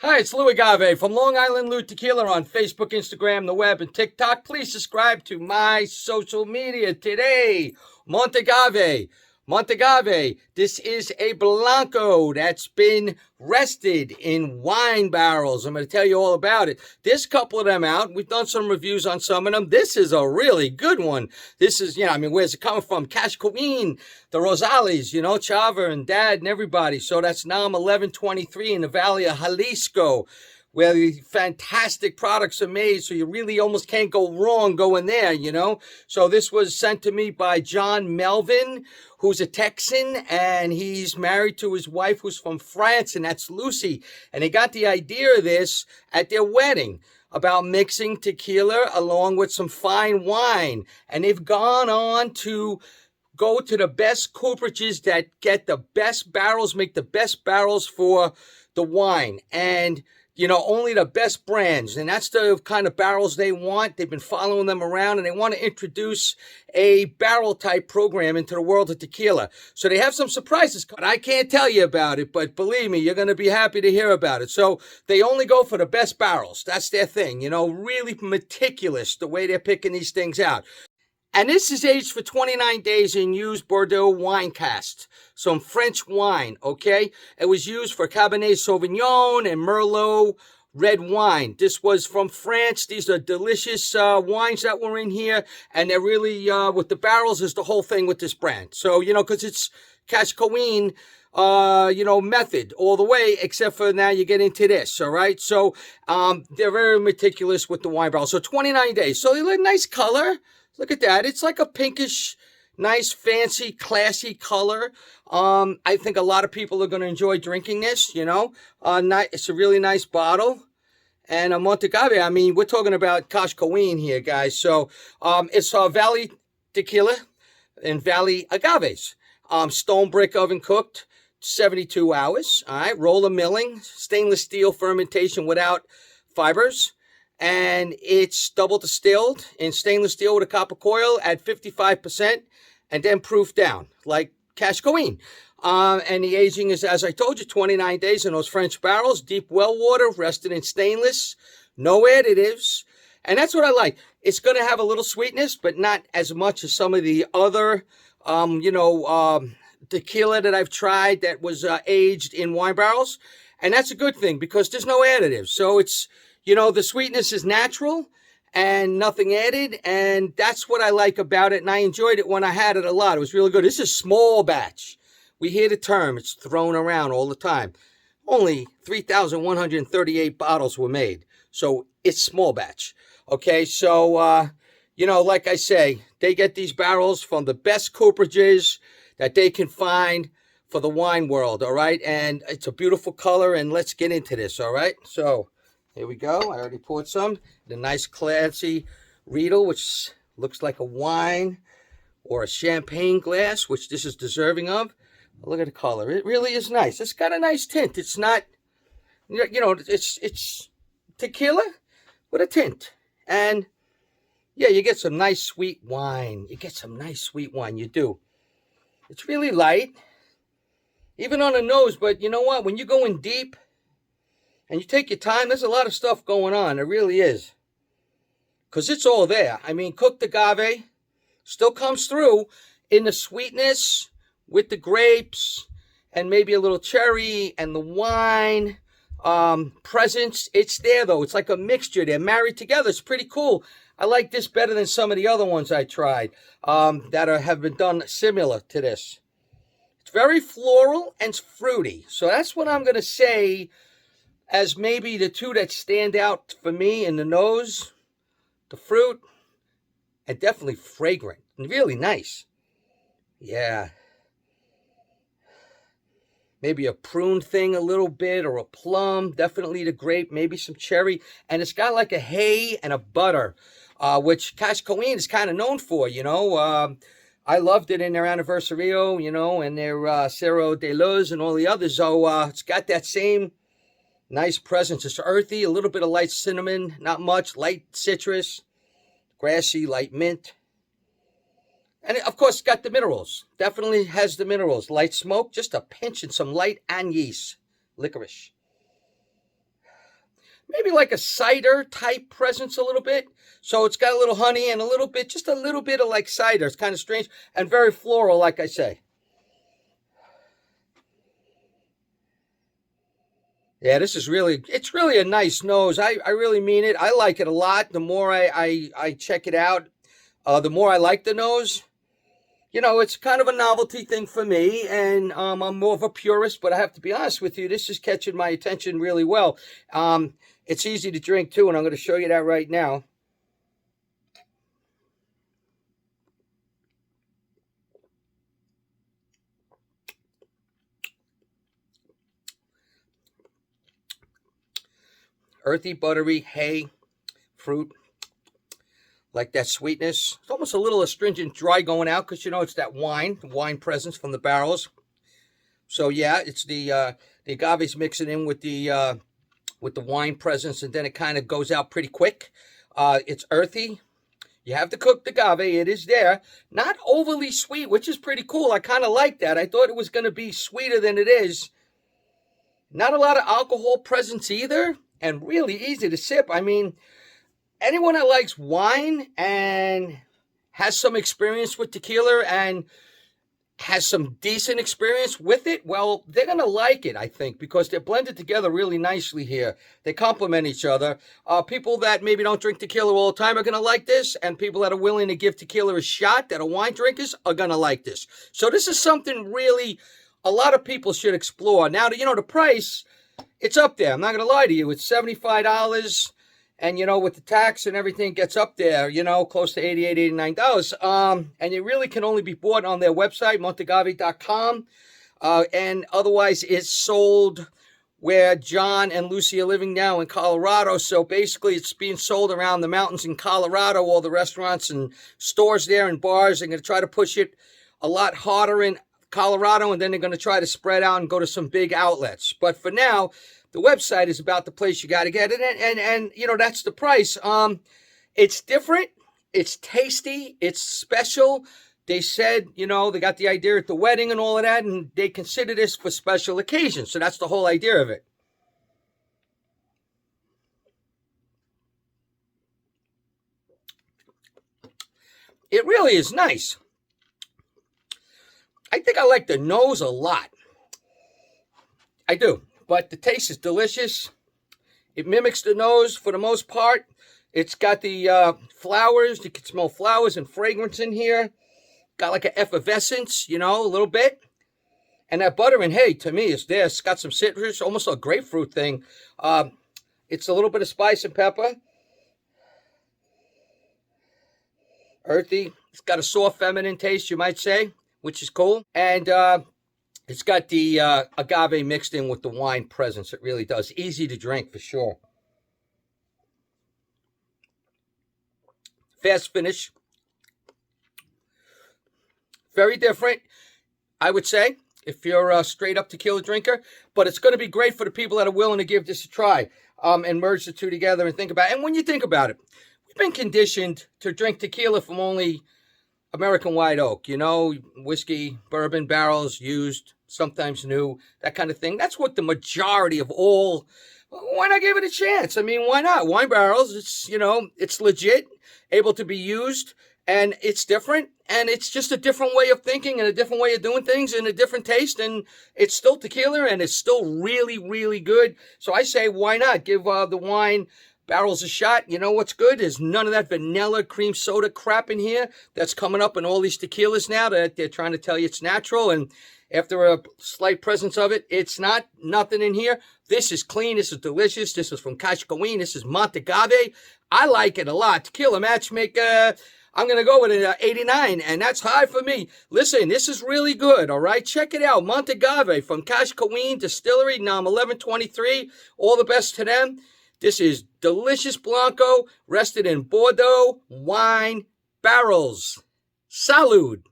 Hi, it's Lou Agave from Long Island Lou Tequila on Facebook, Instagram, the web, and TikTok. Please subscribe to my social media today. Montagave. Montagave. This is a Blanco that's been rested in wine barrels. I'm going to tell you all about it. There's a couple of them out. We've done some reviews on some of them. This is a really good one. This is, where's it coming from? Cash Queen, the Rosales, Chava and Dad and everybody. So that's NAM 1123 in the Valley of Jalisco, where the fantastic products are made, so you really almost can't go wrong going there, So this was sent to me by John Melvin, who's a Texan, and he's married to his wife who's from France, and that's Lucy. And they got the idea of this at their wedding, about mixing tequila along with some fine wine. And they've gone on to go to the best cooperages that get the best barrels, make the best barrels for the wine. And only the best brands. And that's the kind of barrels they want. They've been following them around, and they want to introduce a barrel type program into the world of tequila. So they have some surprises. I can't tell you about it, but believe me, you're going to be happy to hear about it. So they only go for the best barrels. That's their thing, really meticulous the way they're picking these things out. And this is aged for 29 days in used Bordeaux wine cask, some French wine, okay? It was used for Cabernet Sauvignon and Merlot red wine. This was from France. These are delicious wines that were in here, and they're really, with the barrels is the whole thing with this brand. So, because it's Cash Queen, method all the way, except for now you get into this, all right? So they're very meticulous with the wine barrel. So 29 days. So they look nice color. Look at that. It's like a pinkish, nice, fancy, classy color. I think a lot of people are going to enjoy drinking this, It's a really nice bottle. And a Montagave, we're talking about Cash Queen here, guys. So it's Valley Tequila and Valley Agaves. Stone brick oven cooked, 72 hours. All right, roller milling, stainless steel fermentation without fibers. And it's double distilled in stainless steel with a copper coil at 55% and then proof down like Cash Queen. And the aging is, as I told you, 29 days in those French barrels, deep well water, rested in stainless, no additives. And that's what I like. It's going to have a little sweetness, but not as much as some of the other, tequila that I've tried that was aged in wine barrels. And that's a good thing because there's no additives. So it's, the sweetness is natural and nothing added. And that's what I like about it. And I enjoyed it when I had it a lot. It was really good. This is small batch. We hear the term. It's thrown around all the time. Only 3,138 bottles were made. So it's small batch. Okay. So, like I say, they get these barrels from the best cooperages that they can find for the wine world. All right. And it's a beautiful color. And let's get into this. All right. So here we go. I already poured some. The nice classy Riedel, which looks like a wine or a champagne glass, which this is deserving of. Look at the color. It really is nice. It's got a nice tint. It's not, it's tequila with a tint. And yeah, you get some nice sweet wine. You do. It's really light, even on the nose. But you know what? When you go in deep, and you take your time, there's a lot of stuff going on. It really is. Because it's all there. Cooked agave still comes through in the sweetness with the grapes and maybe a little cherry and the wine presence. It's there, though. It's like a mixture. They're married together. It's pretty cool. I like this better than some of the other ones I tried that have been done similar to this. It's very floral and fruity. So that's what I'm going to say as maybe the two that stand out for me in the nose, the fruit, and definitely fragrant and really nice. Yeah. Maybe a prune thing a little bit or a plum, definitely the grape, maybe some cerry. And it's got like a hay and a butter, which Cash Queen is kind of known for, I loved it in their Anniversario, and their Cerro de Luz and all the others. So it's got that same nice presence. It's earthy, a little bit of light cinnamon, not much, light citrus, grassy, light mint. And of course, it's got the minerals. Definitely has the minerals. Light smoke, just a pinch and some light anise, licorice. maybe like a cider type presence a little bit. So it's got a little honey and a little bit, just a little bit of like cider. It's kind of strange and very floral, like I say. Yeah, this is really, it's really a nice nose. I really mean it. I like it a lot. The more I check it out, the more I like the nose. You know, it's kind of a novelty thing for me, and I'm more of a purist, but I have to be honest with you, this is catching my attention really well. It's easy to drink too, and I'm going to show you that right now. Earthy, buttery, hay, fruit. Like that sweetness. It's almost a little astringent, dry going out because, you know, it's that wine presence from the barrels. So, yeah, it's the agave's mixing in with the wine presence, and then it kind of goes out pretty quick. It's earthy. You have to cook the agave. It is there. Not overly sweet, which is pretty cool. I kind of like that. I thought it was going to be sweeter than it is. Not a lot of alcohol presence either, and really easy to sip. I mean, anyone that likes wine and has some experience with tequila and has some decent experience with it, well, they're going to like it, I think, because they're blended together really nicely here. They complement each other. People that maybe don't drink tequila all the time are going to like this, and people that are willing to give tequila a shot, that are wine drinkers, are going to like this. So this is something really a lot of people should explore. Now, you know, the price, it's up there. I'm not going to lie to you. It's $75. And, you know, with the tax and everything, it gets up there, you know, close to $88, $89. And it really can only be bought on their website, montagave.com. And otherwise, it's sold where John and Lucy are living now in Colorado. So basically, it's being sold around the mountains in Colorado, all the restaurants and stores there and bars. They're going to try to push it a lot harder in Colorado, and then they're going to try to spread out and go to some big outlets. But for now, the website is about the place you got to get it, and you know, that's the price. It's different, it's tasty, it's special. They said, you know, they got the idea at the wedding and all of that, and they consider this for special occasions. So that's the whole idea of it. It really is nice. I think I like the nose a lot. I do. But the taste is delicious. It mimics the nose for the most part. It's got the flowers. You can smell flowers and fragrance in here. Got like an effervescence, you know, a little bit. And that butter and hay, to me, is there. It's got some citrus, almost a grapefruit thing. It's a little bit of spice and pepper. Earthy. It's got a soft feminine taste, you might say, which is cool. And it's got the agave mixed in with the wine presence. It really does. Easy to drink for sure. Fast finish. Very different, I would say, if you're a straight up tequila drinker. But it's going to be great for the people that are willing to give this a try and merge the two together and think about it. And when you think about it, we've been conditioned to drink tequila from only American white oak, you know, whiskey, bourbon barrels, used, sometimes new, that kind of thing. That's what the majority of all, why not give it a chance? I mean, why not? Wine barrels, it's, you know, it's legit, able to be used, and it's different, and it's just a different way of thinking and a different way of doing things and a different taste, and it's still tequila, and it's still really, really good. So I say, why not give the wine barrels a shot? You know what's good is none of that vanilla cream soda crap in here that's coming up in all these tequilas now that they're trying to tell you it's natural, and after a slight presence of it, it's not. Nothing in here. This is clean. This is delicious. This is from Montagave. This is Montagave. I like it a lot. Tequila Matchmaker, I'm going to go with an 89, and that's high for me. Listen, this is really good, all right? Check it out. Montagave from Montagave Distillery, NOM 1123. All the best to them. This is delicious Blanco, rested in Bordeaux wine barrels. Salud.